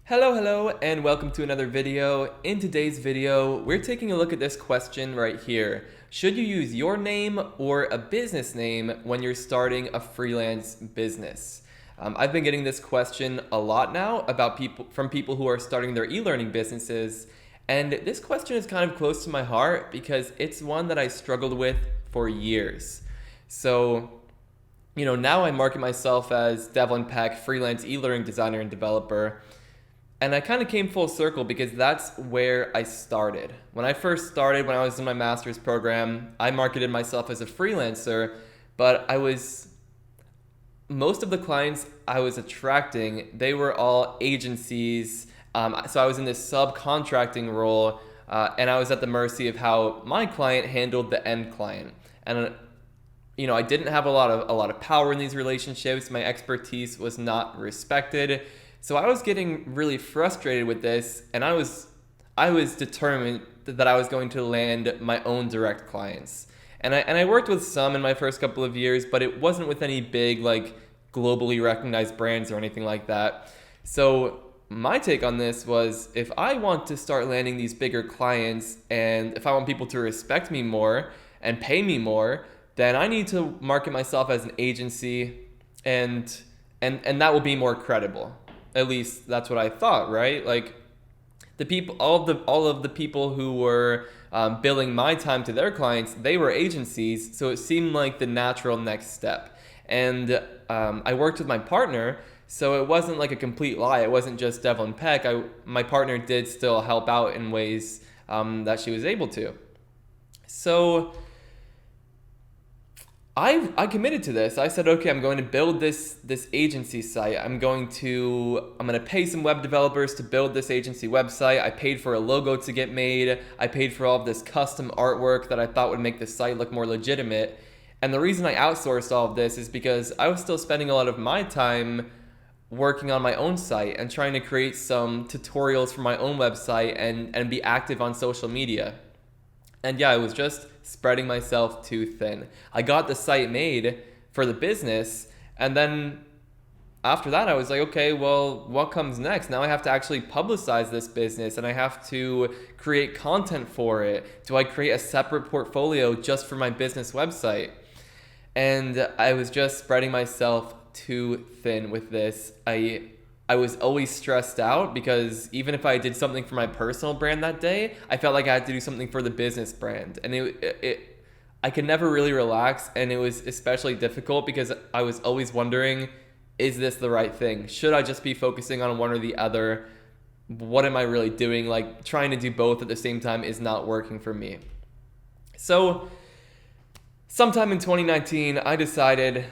Hello, and welcome to another video. In today's video, we're taking a look at this question right here. Should you use your name or a business name when you're starting a freelance business? I've been getting this question a lot now about from people who are starting their e-learning businesses, and this question is kind of close to my heart because it's one that I struggled with for years. So, now I market myself as Devlin Peck, freelance e-learning designer and developer. And I kind of came full circle because that's where I started. When I first started, when I was in my master's program, I marketed myself as a freelancer, but most of the clients I was attracting, they were all agencies. So I was in this subcontracting role, and I was at the mercy of how my client handled the end client. And I didn't have a lot of power in these relationships. My expertise was not respected. So I was getting really frustrated with this, and I was determined that I was going to land my own direct clients. And I worked with some in my first couple of years, but it wasn't with any big globally recognized brands or anything like that. So my take on this was, if I want to start landing these bigger clients and if I want people to respect me more and pay me more, then I need to market myself as an agency, and that will be more credible. At least that's what I thought, right? All of the people who were billing my time to their clients, they were agencies, so it seemed like the natural next step. And I worked with my partner, so it wasn't like a complete lie. It wasn't just Devlin Peck. My partner did still help out in ways that she was able to. So I committed to this. I said, okay, I'm going to build this agency site. I'm going to pay some web developers to build this agency website. I paid for a logo to get made. I paid for all of this custom artwork that I thought would make the site look more legitimate. And the reason I outsourced all of this is because I was still spending a lot of my time working on my own site and trying to create some tutorials for my own website and be active on social media. And yeah, I was just spreading myself too thin. I got the site made for the business, and then after that I was like, okay, well, what comes next? Now I have to actually publicize this business, and I have to create content for it. Do I create a separate portfolio just for my business website? And I was just spreading myself too thin with this. I was always stressed out because even if I did something for my personal brand that day, I felt like I had to do something for the business brand. And I could never really relax, and it was especially difficult because I was always wondering, is this the right thing? Should I just be focusing on one or the other? What am I really doing? Trying to do both at the same time is not working for me. So sometime in 2019, I decided,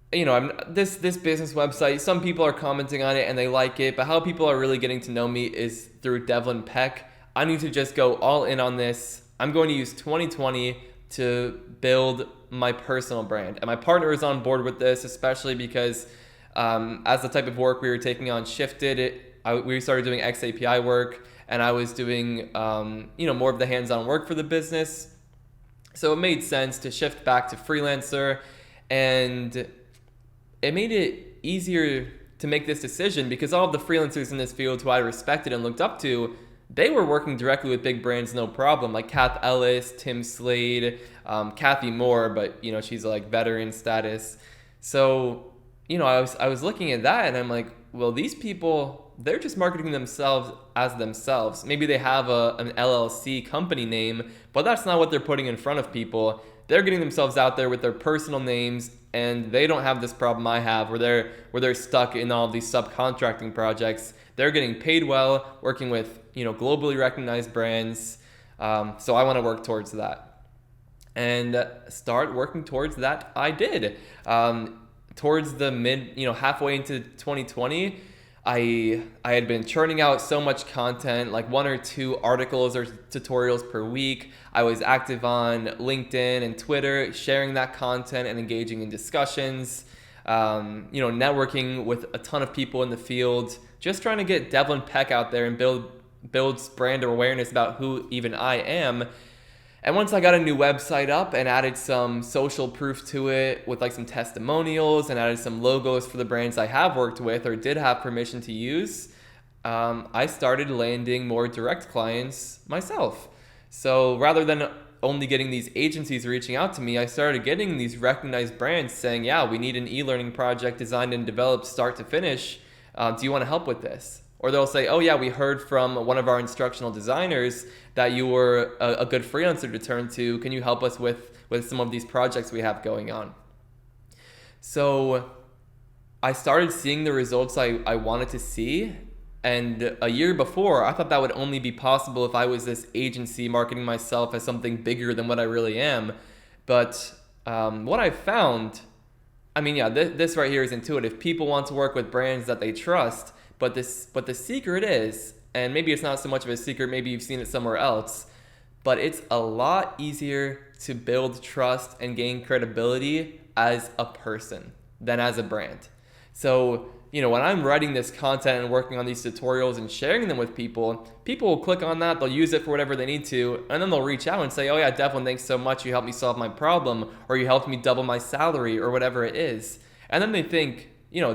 this business website, some people are commenting on it and they like it, but how people are really getting to know me is through Devlin Peck. I need to just go all in on this. I'm going to use 2020 to build my personal brand. And my partner is on board with this, especially because as the type of work we were taking on shifted, we started doing XAPI work, and I was doing more of the hands-on work for the business. So it made sense to shift back to freelancer, and it made it easier to make this decision because all of the freelancers in this field who I respected and looked up to, they were working directly with big brands, no problem. Like Kath Ellis, Tim Slade, Kathy Moore, but she's veteran status. So I was looking at that, and I'm like, well, these people, they're just marketing themselves as themselves. Maybe they have an LLC company name, but that's not what they're putting in front of people. They're getting themselves out there with their personal names, and they don't have this problem I have where they're stuck in all of these subcontracting projects. They're getting paid well, working with globally recognized brands. So I want to work towards that, and start working towards that. I did. Towards the halfway into 2020, I had been churning out so much content, like 1 or 2 articles or tutorials per week. I was active on LinkedIn and Twitter, sharing that content and engaging in discussions, networking with a ton of people in the field, just trying to get Devlin Peck out there and build brand awareness about who even I am. And once I got a new website up and added some social proof to it with some testimonials and added some logos for the brands I have worked with or did have permission to use, I started landing more direct clients myself. So rather than only getting these agencies reaching out to me, I started getting these recognized brands saying, yeah, we need an e-learning project designed and developed start to finish. Do you want to help with this? Or they'll say, oh yeah, we heard from one of our instructional designers that you were a good freelancer to turn to. Can you help us with some of these projects we have going on? So I started seeing the results I wanted to see. And a year before, I thought that would only be possible if I was this agency marketing myself as something bigger than what I really am. But what I found, I mean, yeah, this right here is intuitive. People want to work with brands that they trust, but the secret is, and maybe it's not so much of a secret, maybe you've seen it somewhere else, but it's a lot easier to build trust and gain credibility as a person than as a brand. So, when I'm writing this content and working on these tutorials and sharing them with people will click on that, they'll use it for whatever they need to, and then they'll reach out and say, oh yeah, Devlin, thanks so much, you helped me solve my problem, or you helped me double my salary, or whatever it is. And then they think,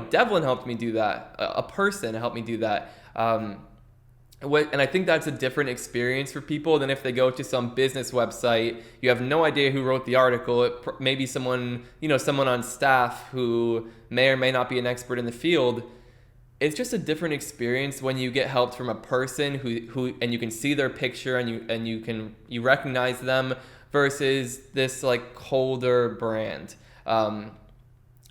Devlin helped me do that, a person helped me do that. And I think that's a different experience for people than if they go to some business website. You have no idea who wrote the article. It may be someone on staff who may or may not be an expert in the field. It's just a different experience when you get help from a person who and you can see their picture and you recognize them versus this like colder brand.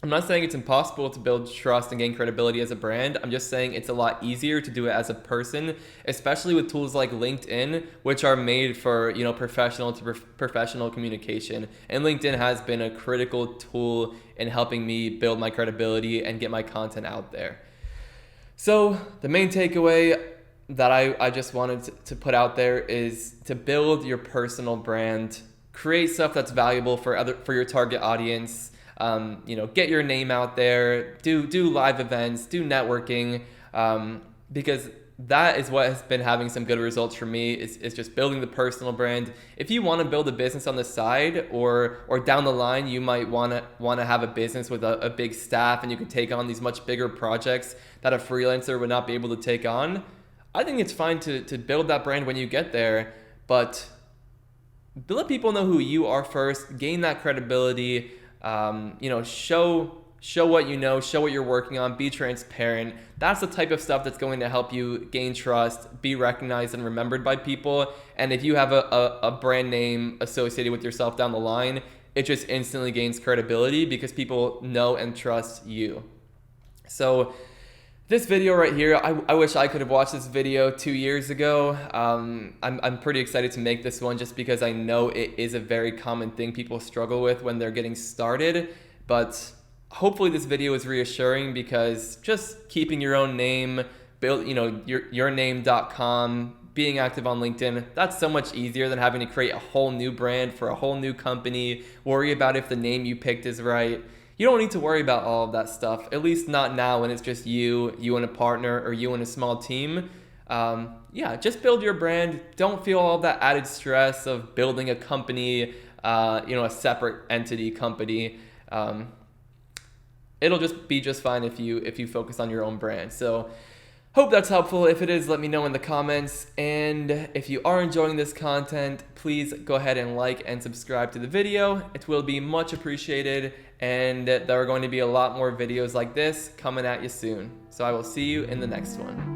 I'm not saying it's impossible to build trust and gain credibility as a brand. I'm just saying it's a lot easier to do it as a person, especially with tools like LinkedIn, which are made for, professional to professional communication. And LinkedIn has been a critical tool in helping me build my credibility and get my content out there. So the main takeaway that I just wanted to put out there is to build your personal brand, create stuff that's valuable for your target audience. Get your name out there, do live events, do networking, because that is what has been having some good results for me is just building the personal brand. If you want to build a business on the side or down the line, you might want to have a business with a big staff and you could take on these much bigger projects that a freelancer would not be able to take on. I think it's fine to build that brand when you get there, but let people know who you are first, gain that credibility. Show what you know, show what you're working on, be transparent. That's the type of stuff that's going to help you gain trust, be recognized and remembered by people. And if you have a brand name associated with yourself down the line, it just instantly gains credibility because people know and trust you. So this video right here, I wish I could have watched this video 2 years ago. I'm pretty excited to make this one just because I know it is a very common thing people struggle with when they're getting started. But hopefully this video is reassuring because just keeping your own name, yourname.com, being active on LinkedIn, that's so much easier than having to create a whole new brand for a whole new company, worry about if the name you picked is right. You don't need to worry about all of that stuff, at least not now when it's just you and a partner, or you and a small team. Just build your brand. Don't feel all that added stress of building a company, a separate entity company. It'll just be just fine if you focus on your own brand. So hope that's helpful. If it is, let me know in the comments. And if you are enjoying this content, please go ahead and like and subscribe to the video. It will be much appreciated. And there are going to be a lot more videos like this coming at you soon. So I will see you in the next one.